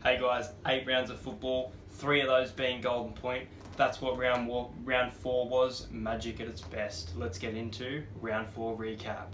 Hey guys, 8 rounds of football, 3 of those being Golden Point. That's what round 4 was, magic at its best. Let's get into round 4 recap.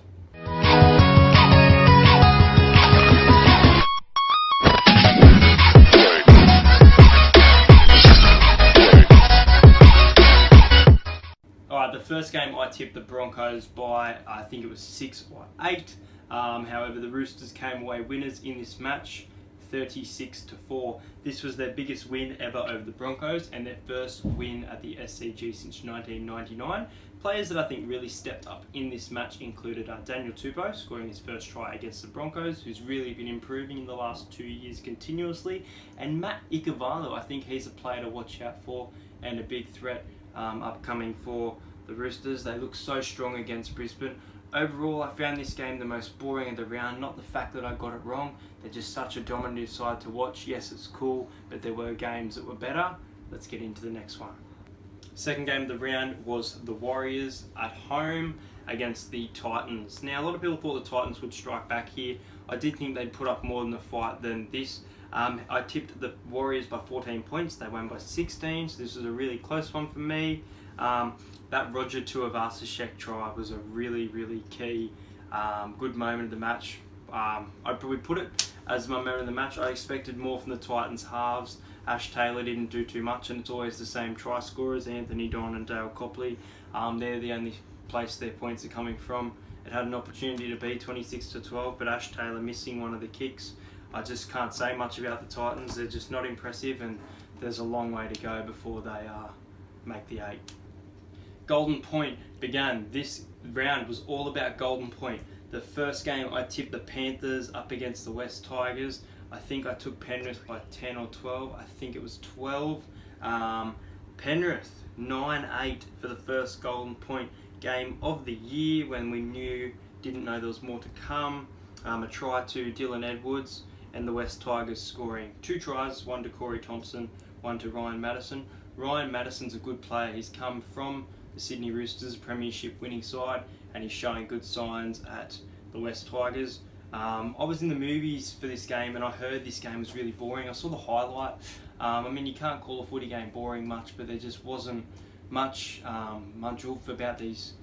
Alright, the first game I tipped the Broncos by, I think it was 6 or 8. However, the Roosters came away winners in this match, 36-4. This was their biggest win ever over the Broncos and their first win at the SCG since 1999. Players that I think really stepped up in this match included Daniel Tupou scoring his first try against the Broncos, who's really been improving in the last 2 years continuously, and Matt Ikuvalu. I think he's a player to watch out for and a big threat upcoming for the Roosters. They look so strong against Brisbane. Overall, I found this game the most boring of the round, not the fact that I got it wrong. They're just such a dominant side to watch. Yes, it's cool, but there were games that were better. Let's get into the next one. Second game of the round was the Warriors at home against the Titans. Now, a lot of people thought the Titans would strike back here. I did think they'd put up more than a fight than this. I tipped the Warriors by 14 points. They won by 16, so this was a really close one for me. That Roger Tuivasa-Sheck try was a really, really key, good moment of the match. I'd probably put it as my moment of the match. I expected more from the Titans halves. Ash Taylor didn't do too much, and it's always the same try scorers, Anthony Don and Dale Copley. They're the only place their points are coming from. It had an opportunity to be 26-12, but Ash Taylor missing one of the kicks. I just can't say much about the Titans. They're just not impressive, and there's a long way to go before they make the 8. Golden Point began. This round was all about Golden Point. The first game I tipped the Panthers up against the West Tigers. I think I took Penrith by 10 or 12. I think it was 12. Penrith 9-8 for the first Golden Point game of the year, when we didn't know there was more to come. A try to Dylan Edwards, and the West Tigers scoring 2 tries, one to Corey Thompson, one to Ryan Madison. Ryan Madison's a good player. He's come from the Sydney Roosters, premiership winning side, and he's showing good signs at the West Tigers. I was in the movies for this game, and I heard this game was really boring. I saw the highlight. I mean, you can't call a footy game boring much, but there just wasn't much oomph about these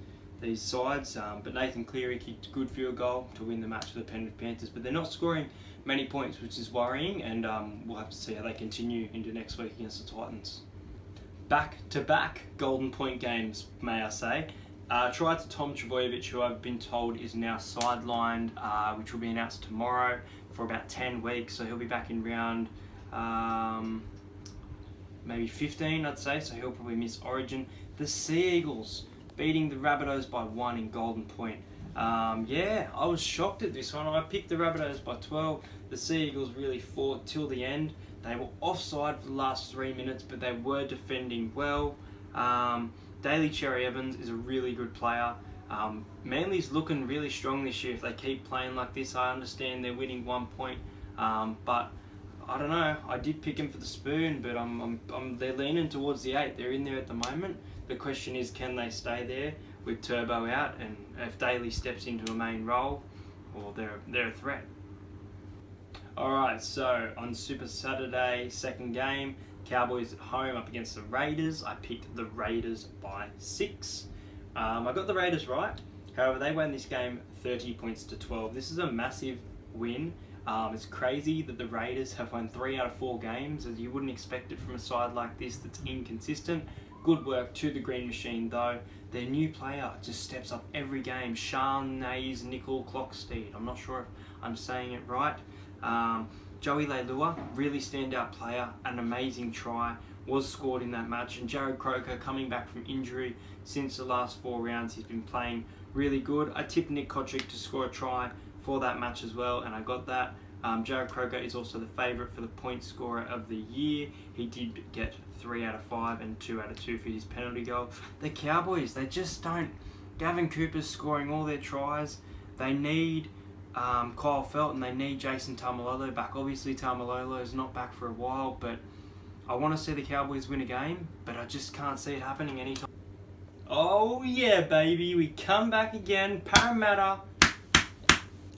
sides. But Nathan Cleary kicked a good field goal to win the match for the Penrith Panthers, but they're not scoring many points, which is worrying, and we'll have to see how they continue into next week against the Titans. Back-to-back Golden Point games, may I say. Try to Tom Trbojevic, who I've been told is now sidelined, which will be announced tomorrow for about 10 weeks, so he'll be back in round maybe 15, I'd say, so he'll probably miss Origin. The Sea Eagles beating the Rabbitohs by 1 in Golden Point. Yeah, I was shocked at this one. I picked the Rabbitohs by 12. The Sea Eagles really fought till the end. They were offside for the last 3 minutes, but they were defending well. Daly Cherry Evans is a really good player. Manly's looking really strong this year if they keep playing like this. I understand they're winning 1 point, but I don't know. I did pick them for the spoon, but they're leaning towards the 8. They're in there at the moment. The question is, can they stay there with Turbo out, and if Daly steps into a main role, or they're a threat. Alright, so on Super Saturday, second game, Cowboys at home up against the Raiders. I picked the Raiders by 6. I got the Raiders right. However, they won this game 30 points to 12. This is a massive win. It's crazy that the Raiders have won 3 out of 4 games, as you wouldn't expect it from a side like this that's inconsistent. Good work to the Green Machine though. Their new player just steps up every game. Sharnays Nickel Clocksteed. I'm not sure if I'm saying it right. Joey Leilua, really standout player, an amazing try, was scored in that match. And Jared Croker, coming back from injury since the last 4 rounds, he's been playing really good. I tipped Nick Kotrick to score a try for that match as well, and I got that. Jared Croker is also the favourite for the point scorer of the year. He did get 3 out of 5 and 2 out of 2 for his penalty goal. The Cowboys, they just don't. Gavin Cooper's scoring all their tries. They need Kyle Felt, and they need Jason Taumalolo back. Obviously Taumalolo is not back for a while, but I want to see the Cowboys win a game, but I just can't see it happening anytime. Oh yeah, baby, we come back again. Parramatta.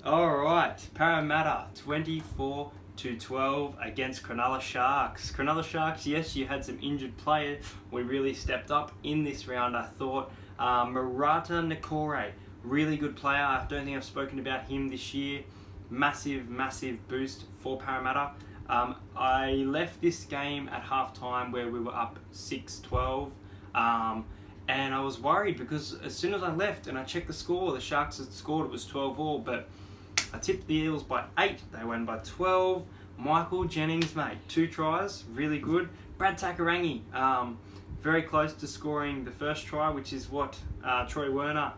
Alright, Parramatta 24 to 12 against Cronulla Sharks. Cronulla Sharks, yes, you had some injured players. We really stepped up in this round, I thought. Marata Nakore, really good player. I don't think I've spoken about him this year. Massive boost for Parramatta. I left this game at halftime where we were up 6-12. And I was worried because as soon as I left and I checked the score, the Sharks had scored, it was 12-all, but I tipped the Eels by 8, they won by 12. Michael Jennings, mate, 2 tries, really good. Brad Takarangi, very close to scoring the first try, which is what Troy Werner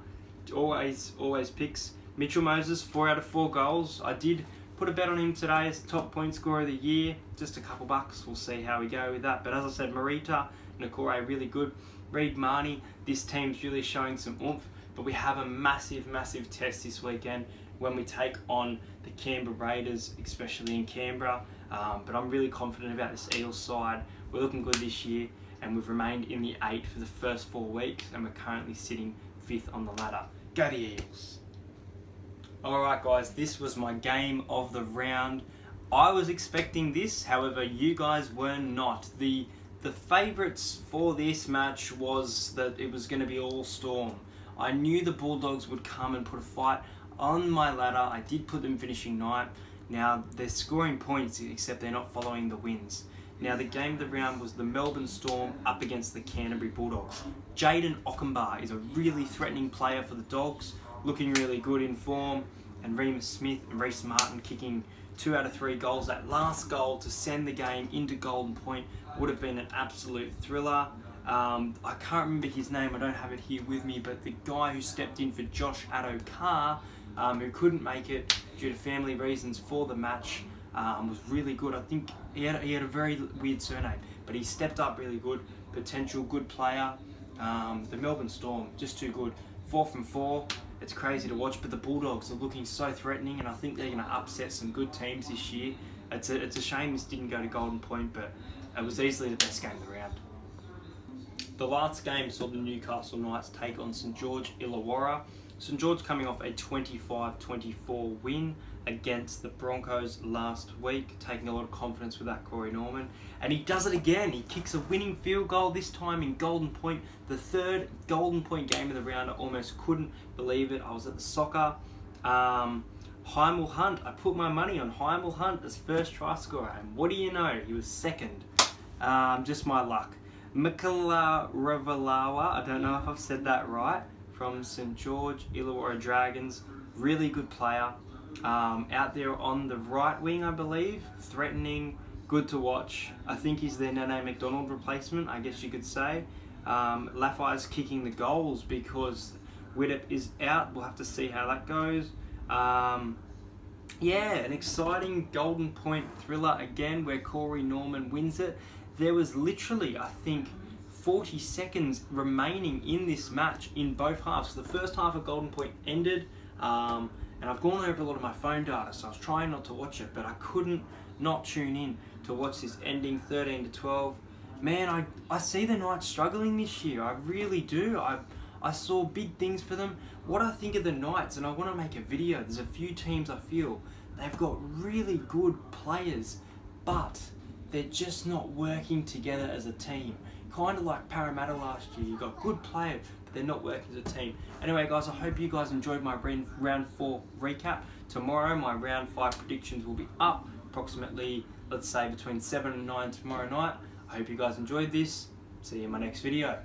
always picks. Mitchell Moses, 4 out of 4 goals. I did put a bet on him today as the top point scorer of the year, just a couple bucks, we'll see how we go with that. But as I said, Marita Nakore, really good. Reid Marnie, this team's really showing some oomph, but we have a massive test this weekend when we take on the Canberra Raiders, especially in Canberra. But I'm really confident about this Eels side. We're looking good this year, and we've remained in the 8 for the first 4 weeks, and we're currently sitting 5th on the ladder. Go the Eels! Alright guys, this was my game of the round. I was expecting this, however you guys were not. The favourites for this match was that it was going to be all Storm. I knew the Bulldogs would come and put a fight on my ladder. I did put them finishing 9th. Now they're scoring points, except they're not following the wins. Now the game of the round was the Melbourne Storm up against the Canterbury Bulldogs. Jaden Ockenbar is a really threatening player for the Dogs, looking really good in form, and Remus Smith and Reece Martin kicking 2 out of 3 goals. That last goal to send the game into Golden Point would have been an absolute thriller. I can't remember his name, I don't have it here with me, but the guy who stepped in for Josh Addo-Carr, who couldn't make it due to family reasons for the match, was really good. I think he had a very weird surname, but he stepped up really good. Potential good player. The Melbourne Storm, just too good. 4 from 4. It's crazy to watch, but the Bulldogs are looking so threatening, and I think they're going to upset some good teams this year. It's a shame this didn't go to Golden Point, but it was easily the best game of the round. The last game saw the Newcastle Knights take on St George Illawarra. St George coming off a 25-24 win against the Broncos last week, taking a lot of confidence with that Corey Norman. And he does it again. He kicks a winning field goal, this time in Golden Point. The 3rd Golden Point game of the round. I almost couldn't believe it. I was at the soccer. Heimel Hunt. I put my money on Heimel Hunt as first try scorer. And what do you know? He was 2nd. Just my luck. Mikaela Ravalawa, I don't know if I've said that right, from St George Illawarra Dragons. Really good player. Out there on the right wing, I believe. Threatening, good to watch. I think he's their Nene McDonald replacement, I guess you could say. Laffey's kicking the goals because Widdop is out. We'll have to see how that goes. Yeah, an exciting Golden Point thriller again where Corey Norman wins it. There was literally, I think, 40 seconds remaining in this match in both halves. The first half of Golden Point ended, and I've gone over a lot of my phone data, so I was trying not to watch it, but I couldn't not tune in to watch this ending 13-12. Man, I see the Knights struggling this year. I really do. I saw big things for them. What I think of the Knights, and I want to make a video, there's a few teams I feel they've got really good players, but they're just not working together as a team. Kind of like Parramatta last year. You got good players, but they're not working as a team. Anyway, guys, I hope you guys enjoyed my round 4 recap. Tomorrow, my round 5 predictions will be up approximately, let's say, between 7 and 9 tomorrow night. I hope you guys enjoyed this. See you in my next video.